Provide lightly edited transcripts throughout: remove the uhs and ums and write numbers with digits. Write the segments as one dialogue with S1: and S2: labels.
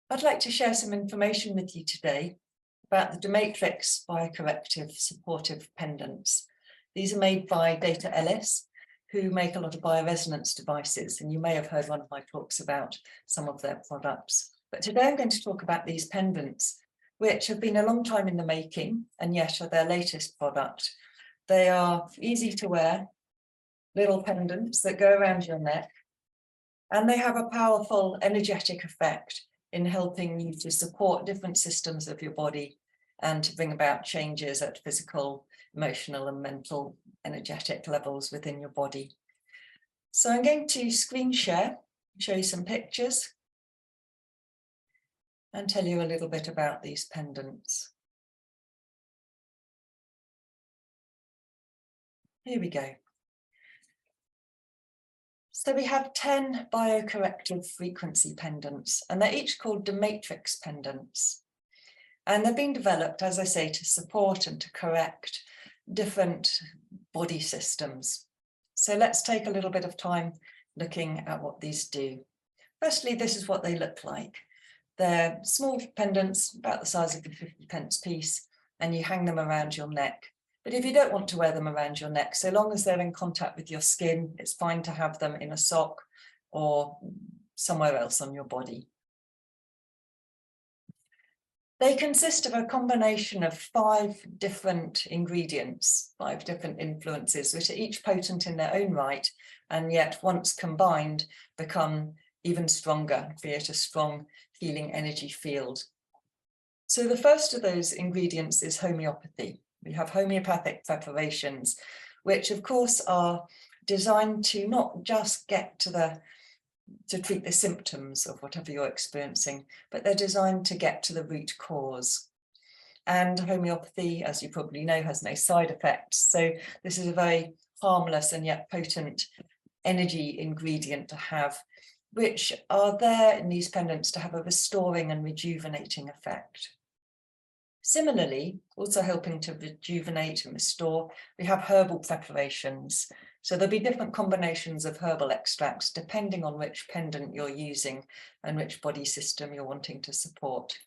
S1: I'd like to share some information with you today about the DeMatrix bio-corrective supportive pendants. These are made by Deta Elis, who make a lot of bioresonance devices, and you may have heard one of my talks about some of their products. But today I'm going to talk about these pendants, which have been a long time in the making and yet are their latest product. They are easy to wear, little pendants that go around your neck, and they have a powerful energetic effect in helping you to support different systems of your body and to bring about changes at physical, emotional and mental energetic levels within your body. So I'm going to screen share, show you some pictures and tell you a little bit about these pendants. Here we go. So we have 10 bio-corrective frequency pendants, and they're each called DeMatrix pendants. And they're being developed, as I say, to support and to correct different body systems. So let's take a little bit of time looking at what these do. Firstly, this is what they look like. They're small pendants, about the size of a 50p piece, and you hang them around your neck. But if you don't want to wear them around your neck, so long as they're in contact with your skin, it's fine to have them in a sock or somewhere else on your body. They consist of a combination of 5 different ingredients, 5 different influences, which are each potent in their own right, and yet once combined become even stronger, create a strong healing energy field. So the first of those ingredients is homeopathy. We have homeopathic preparations, which of course are designed to not just get to treat the symptoms of whatever you're experiencing, but they're designed to get to the root cause. And homeopathy, as you probably know, has no side effects. So this is a very harmless and yet potent energy ingredient to have, which are there in these pendants to have a restoring and rejuvenating effect. Similarly, also helping to rejuvenate and restore, we have herbal preparations. So there'll be different combinations of herbal extracts depending on which pendant you're using and which body system you're wanting to support.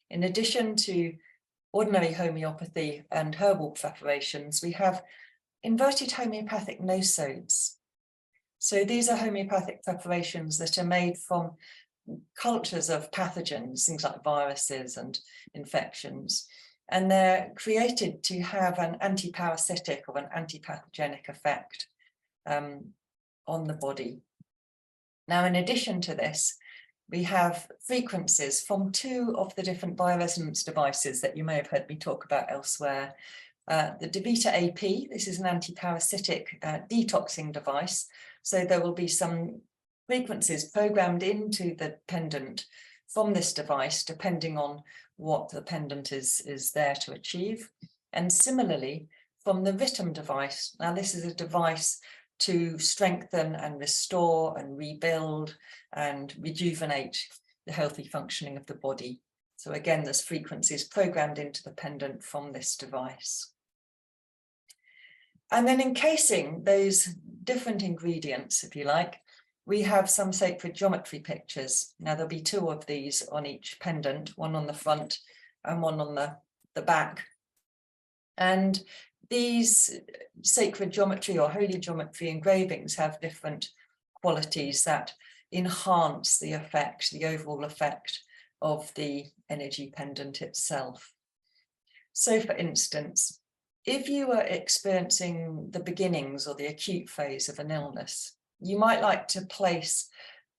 S1: In addition to ordinary homeopathy and herbal preparations, we have inverted homeopathic nosodes. So these are homeopathic preparations that are made from cultures of pathogens, things like viruses and infections, and they're created to have an anti-parasitic or an anti-pathogenic effect on the body. Now, in addition to this, we have frequencies from 2 of the different bioresonance devices that you may have heard me talk about elsewhere. The Deta AP, this is an anti-parasitic detoxing device, so there will be some frequencies programmed into the pendant from this device, depending on what the pendant is there to achieve. And similarly, from the Vitam device, now this is a device to strengthen and restore and rebuild and rejuvenate the healthy functioning of the body. So again, there's frequencies programmed into the pendant from this device. And then encasing those different ingredients, if you like, we have some sacred geometry pictures. Now there'll be 2 of these on each pendant, one on the front and one on the back. And these sacred geometry or holy geometry engravings have different qualities that enhance the effect, the overall effect of the energy pendant itself. So for instance, if you are experiencing the beginnings or the acute phase of an illness, you might like to place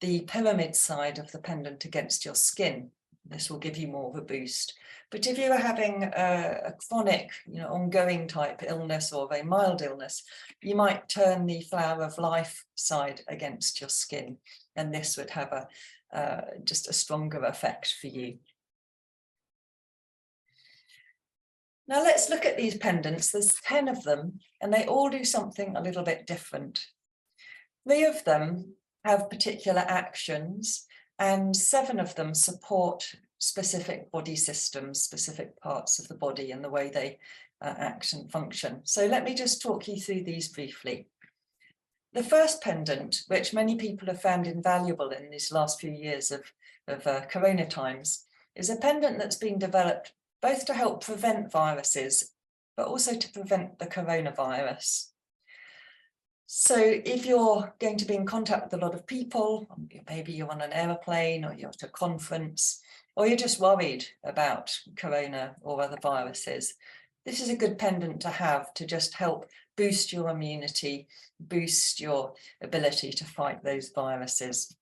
S1: the pyramid side of the pendant against your skin. This will give you more of a boost. But if you are having a chronic, ongoing type illness or a very mild illness, you might turn the flower of life side against your skin, and this would have just a stronger effect for you. Now let's look at these pendants. There's 10 of them, and they all do something a little bit different. 3 of them have particular actions, and 7 of them support specific body systems, specific parts of the body and the way they act and function. So let me just talk you through these briefly. The first pendant, which many people have found invaluable in these last few years of corona times, is a pendant that's been developed both to help prevent viruses, but also to prevent the coronavirus. So if you're going to be in contact with a lot of people, maybe you're on an aeroplane or you're at a conference, or you're just worried about corona or other viruses, this is a good pendant to have to just help boost your immunity, boost your ability to fight those viruses.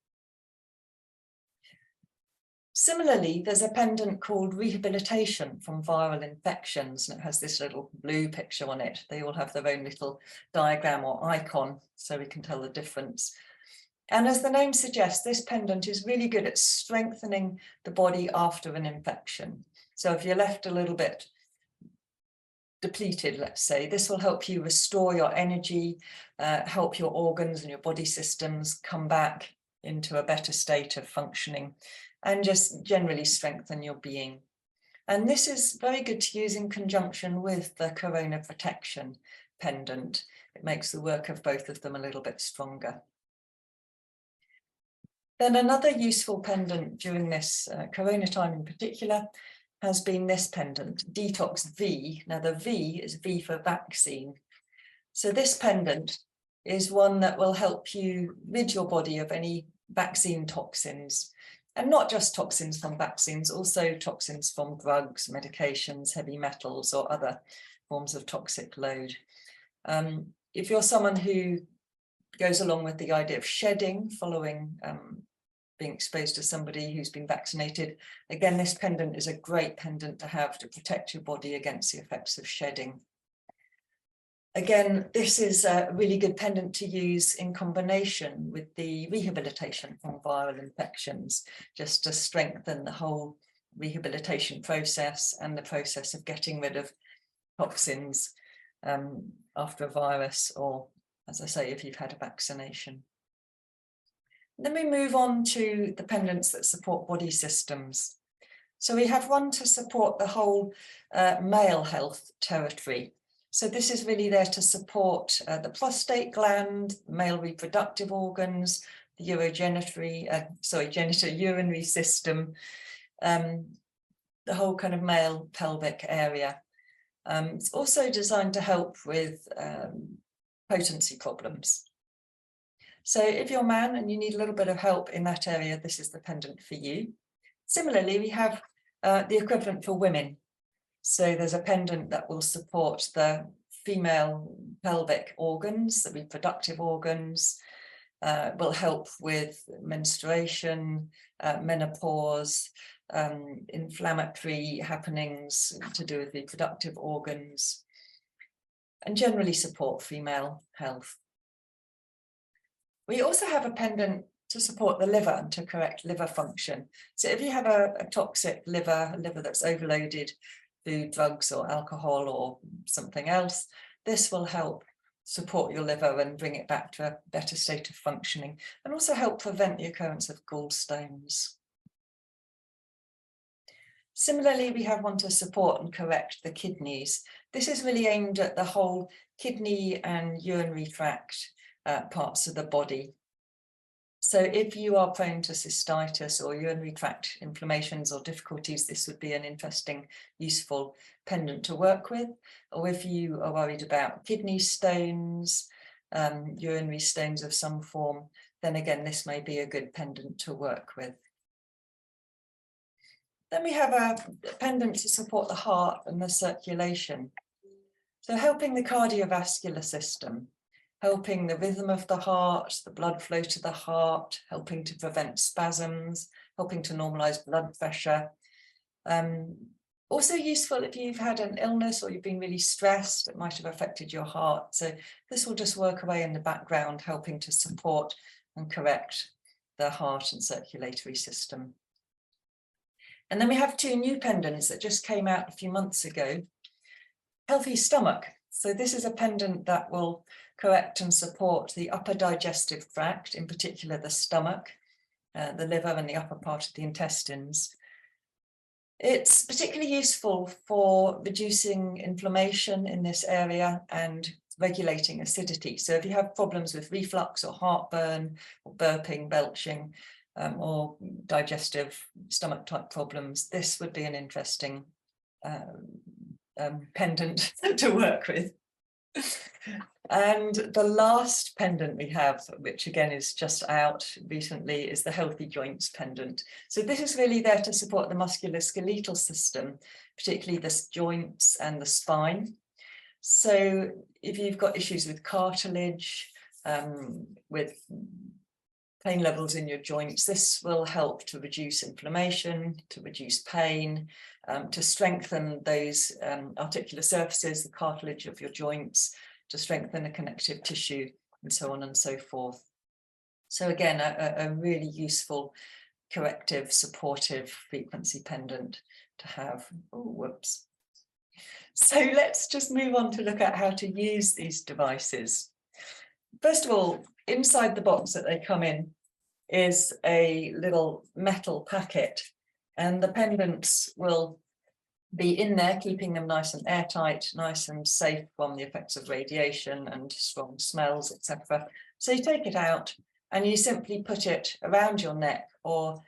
S1: Similarly, there's a pendant called Rehabilitation from Viral Infections, and it has this little blue picture on it. They all have their own little diagram or icon, so we can tell the difference. And as the name suggests, this pendant is really good at strengthening the body after an infection. So if you're left a little bit depleted, let's say, this will help you restore your energy, help your organs and your body systems come back into a better state of functioning, and just generally strengthen your being. And this is very good to use in conjunction with the Corona Protection pendant. It makes the work of both of them a little bit stronger. Then another useful pendant during this Corona time in particular has been this pendant, Detox V. Now the V is V for vaccine. So this pendant is one that will help you rid your body of any vaccine toxins, and not just toxins from vaccines, also toxins from drugs, medications, heavy metals, or other forms of toxic load. If you're someone who goes along with the idea of shedding following being exposed to somebody who's been vaccinated, again, this pendant is a great pendant to have to protect your body against the effects of shedding. Again, this is a really good pendant to use in combination with the rehabilitation from viral infections, just to strengthen the whole rehabilitation process and the process of getting rid of toxins after a virus, or, as I say, if you've had a vaccination. Then we move on to the pendants that support body systems. So we have one to support the whole male health territory. So this is really there to support the prostate gland, male reproductive organs, the genitourinary system, the whole kind of male pelvic area. It's also designed to help with potency problems. So if you're a man and you need a little bit of help in that area, this is the pendant for you. Similarly, we have the equivalent for women. So there's a pendant that will support the female pelvic organs, the reproductive organs, will help with menstruation, menopause, inflammatory happenings to do with reproductive organs, and generally support female health. We also have a pendant to support the liver and to correct liver function. So if you have a toxic liver, a liver that's overloaded through drugs or alcohol or something else, this will help support your liver and bring it back to a better state of functioning, and also help prevent the occurrence of gallstones. Similarly, we have one to support and correct the kidneys. This is really aimed at the whole kidney and urinary tract parts of the body. So if you are prone to cystitis or urinary tract inflammations or difficulties, this would be an interesting, useful pendant to work with. Or if you are worried about kidney stones, urinary stones of some form, then again, this may be a good pendant to work with. Then we have a pendant to support the heart and the circulation. So helping the cardiovascular system, helping the rhythm of the heart, the blood flow to the heart, helping to prevent spasms, helping to normalize blood pressure. Also useful if you've had an illness or you've been really stressed, it might have affected your heart. So this will just work away in the background, helping to support and correct the heart and circulatory system. And then we have two new pendants that just came out a few months ago. Healthy stomach. So this is a pendant that will correct and support the upper digestive tract, in particular the stomach, the liver and the upper part of the intestines. It's particularly useful for reducing inflammation in this area and regulating acidity. So if you have problems with reflux or heartburn or burping, belching, or digestive stomach type problems, this would be an interesting pendant to work with. And the last pendant we have, which again is just out recently, is the healthy joints pendant. So this is really there to support the musculoskeletal system, particularly the joints and the spine. So if you've got issues with cartilage, with pain levels in your joints, this will help to reduce inflammation, to reduce pain, to strengthen those articular surfaces, the cartilage of your joints, to strengthen the connective tissue, and so on and so forth. So again, a really useful corrective, supportive frequency pendant to have. Oh, whoops. So let's just move on to look at how to use these devices. First of all, inside the box that they come in is a little metal packet, and the pendants will be in there, keeping them nice and airtight, nice and safe from the effects of radiation and strong smells, etc. So you take it out and you simply put it around your neck or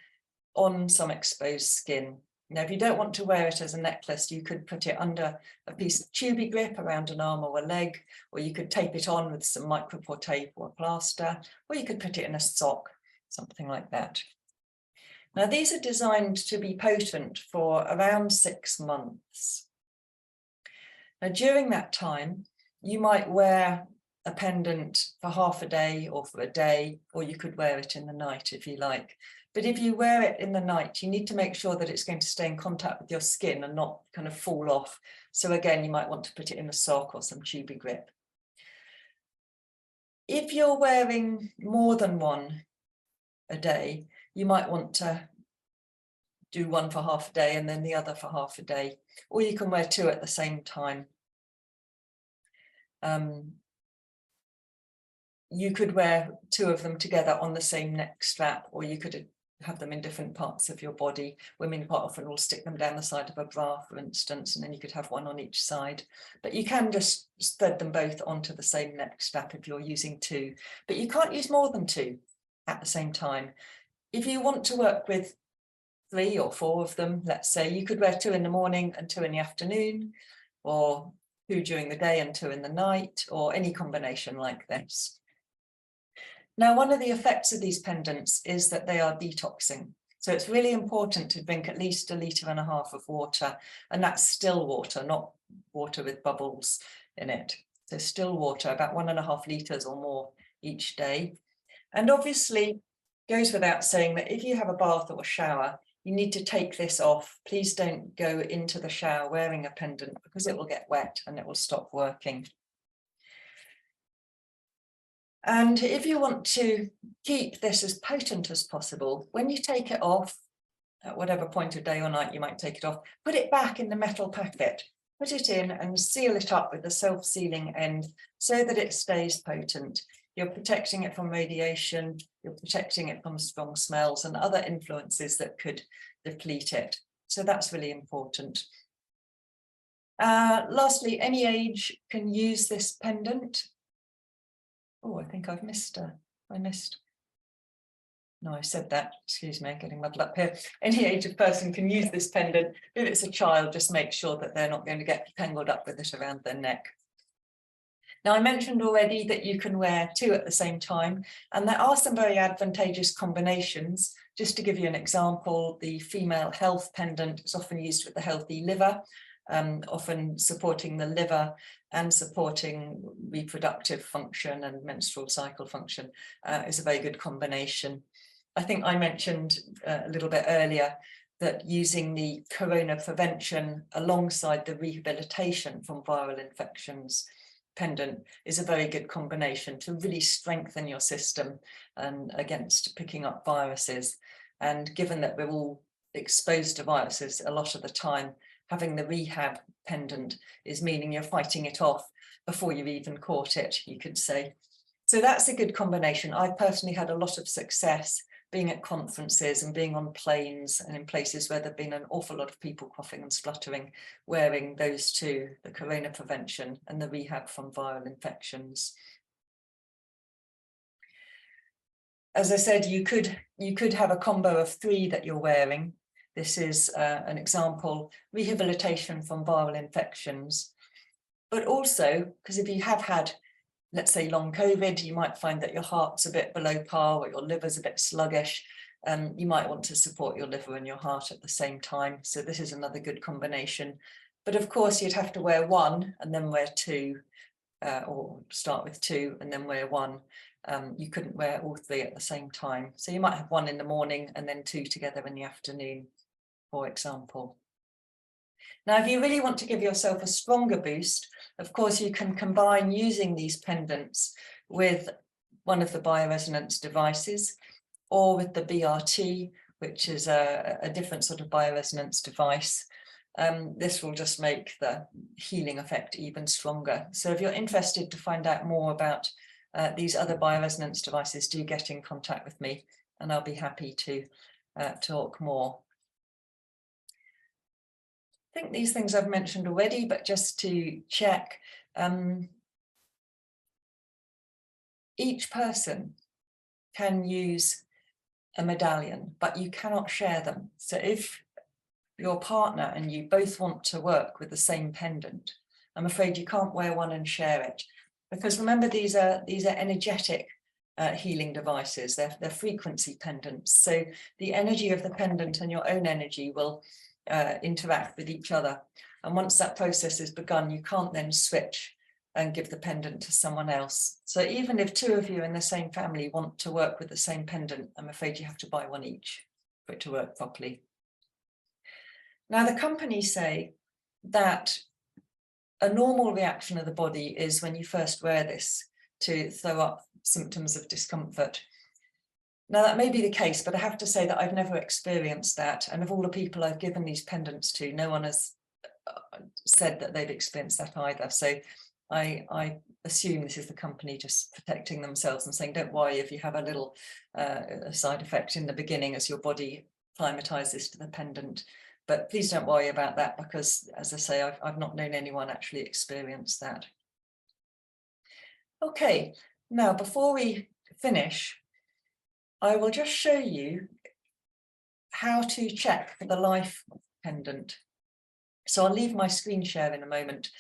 S1: on some exposed skin. Now, if you don't want to wear it as a necklace, you could put it under a piece of tubey grip around an arm or a leg, or you could tape it on with some micropore tape or plaster, or you could put it in a sock, something like that. Now, these are designed to be potent for around 6 months. Now, during that time, you might wear a pendant for half a day or for a day, or you could wear it in the night if you like. But if you wear it in the night, you need to make sure that it's going to stay in contact with your skin and not kind of fall off. So again, you might want to put it in a sock or some tubey grip. If you're wearing more than one a day, you might want to do one for half a day and then the other for half a day, or you can wear 2 at the same time. You could wear 2 of them together on the same neck strap, or you could have them in different parts of your body. Women quite often will stick them down the side of a bra, for instance, and then you could have one on each side. But you can just thread them both onto the same neck strap if you're using 2. But you can't use more than 2 at the same time. If you want to work with 3 or 4 of them, let's say, you could wear 2 in the morning and 2 in the afternoon, or 2 during the day and 2 in the night, or any combination like this. Now, one of the effects of these pendants is that they are detoxing. So it's really important to drink at least 1.5 litres of water, and that's still water, not water with bubbles in it. So still water, about 1.5 litres or more each day. And obviously, goes without saying that if you have a bath or a shower, you need to take this off. Please don't go into the shower wearing a pendant, because it will get wet and it will stop working. And if you want to keep this as potent as possible, when you take it off, at whatever point of day or night you might take it off, put it back in the metal packet, put it in and seal it up with the self-sealing end so that it stays potent. You're protecting it from radiation, you're protecting it from strong smells and other influences that could deplete it. So that's really important. Lastly, any age can use this pendant. Oh, I think I've missed. No, I said that. Excuse me, getting muddled up here. Any age of person can use this pendant. If it's a child, just make sure that they're not going to get tangled up with it around their neck. Now, I mentioned already that you can wear 2 at the same time, and there are some very advantageous combinations. Just to give you an example, the female health pendant is often used with the healthy liver, often supporting the liver and supporting reproductive function and menstrual cycle function is a very good combination. I think I mentioned a little bit earlier that using the corona prevention alongside the rehabilitation from viral infections pendant is a very good combination to really strengthen your system and against picking up viruses. And given that we're all exposed to viruses a lot of the time, having the rehab pendant is meaning you're fighting it off before you've even caught it, you could say. So that's a good combination. I've personally had a lot of success being at conferences and being on planes and in places where there've been an awful lot of people coughing and spluttering, wearing those 2, the corona prevention and the rehab from viral infections. as I said, you could have a combo of 3 that you're wearing. This is an example, rehabilitation from viral infections. But also, because if you have had, let's say, long COVID, you might find that your heart's a bit below par or your liver's a bit sluggish. You might want to support your liver and your heart at the same time. So this is another good combination. But of course, you'd have to wear 1 and then wear 2, or start with 2 and then wear 1. You couldn't wear all 3 at the same time. So you might have 1 in the morning and then 2 together in the afternoon, for example. Now, if you really want to give yourself a stronger boost, of course, you can combine using these pendants with one of the bioresonance devices or with the BRT, which is a different sort of bioresonance device. This will just make the healing effect even stronger. So if you're interested to find out more about these other bioresonance devices, do get in contact with me and I'll be happy to talk more. I think these things I've mentioned already, but just to check, each person can use a medallion, but you cannot share them. So if your partner and you both want to work with the same pendant, I'm afraid you can't wear one and share it, because remember, these are energetic healing devices. They're frequency pendants. So the energy of the pendant and your own energy will interact with each other. And once that process is begun, you can't then switch and give the pendant to someone else. So even if 2 of you in the same family want to work with the same pendant, I'm afraid you have to buy 1 each for it to work properly. Now, the companies say that a normal reaction of the body is when you first wear this to throw up symptoms of discomfort. Now, that may be the case, but I have to say that I've never experienced that. And of all the people I've given these pendants to, no one has said that they've experienced that either. So I assume this is the company just protecting themselves and saying, don't worry if you have a little side effect in the beginning as your body acclimatizes to the pendant. But please don't worry about that, because, as I say, I've not known anyone actually experience that. Okay, now before we finish, I will just show you how to check for the life pendant. So I'll leave my screen share in a moment.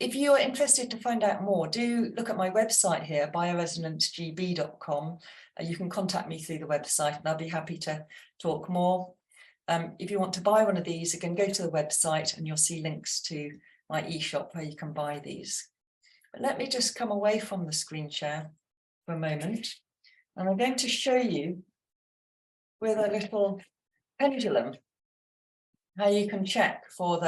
S1: If you're interested to find out more, do look at my website here, bioresonancegb.com. You can contact me through the website and I'll be happy to talk more. If you want to buy one of these, you can go to the website and you'll see links to my e-shop where you can buy these. But let me just come away from the screen share for a moment. And I'm going to show you with a little pendulum how you can check for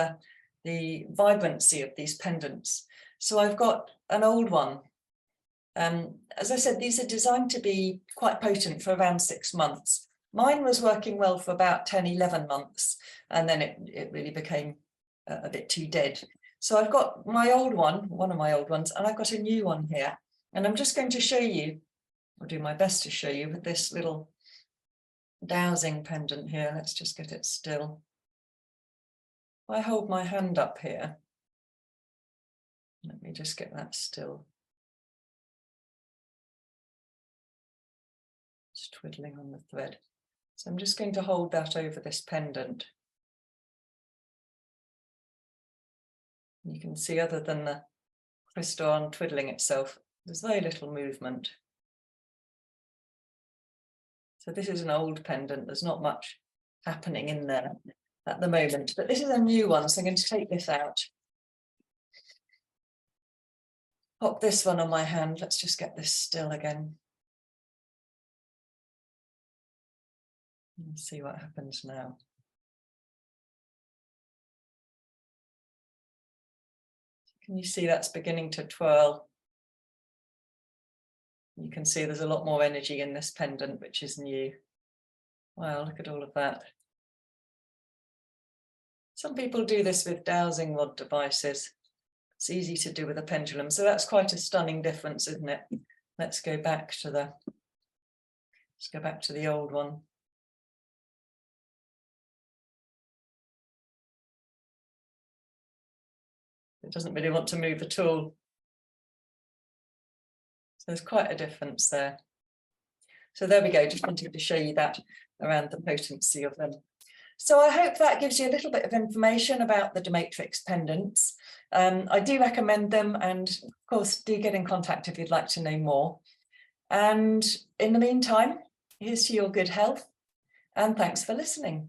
S1: the vibrancy of these pendants. So I've got an old one. As I said, these are designed to be quite potent for around 6 months. Mine was working well for about 10, 11 months, and then it really became a bit too dead. So I've got my old one of my old ones, and I've got a new one here. And I'm just going to show you, I'll do my best to show you with this little dowsing pendant here. Let's just get it still. If I hold my hand up here, let me just get that still. Just twiddling on the thread. So I'm just going to hold that over this pendant. You can see, other than the crystal untwiddling itself, there's very little movement. So this is an old pendant. There's not much happening in there at the moment, but this is a new one. So I'm going to take this out. Pop this one on my hand. Let's just get this still again. Let's see what happens now. Can you see that's beginning to twirl? You can see there's a lot more energy in this pendant, which is new. Wow, look at all of that. Some people do this with dowsing rod devices. It's easy to do with a pendulum. So that's quite a stunning difference, isn't it? Let's go back to the old one. It doesn't really want to move at all. So there's quite a difference there. So there we go, just wanted to show you that around the potency of them. So I hope that gives you a little bit of information about the DeMatrix pendants. I do recommend them, and of course do get in contact if you'd like to know more. And in the meantime, here's to your good health, and thanks for listening.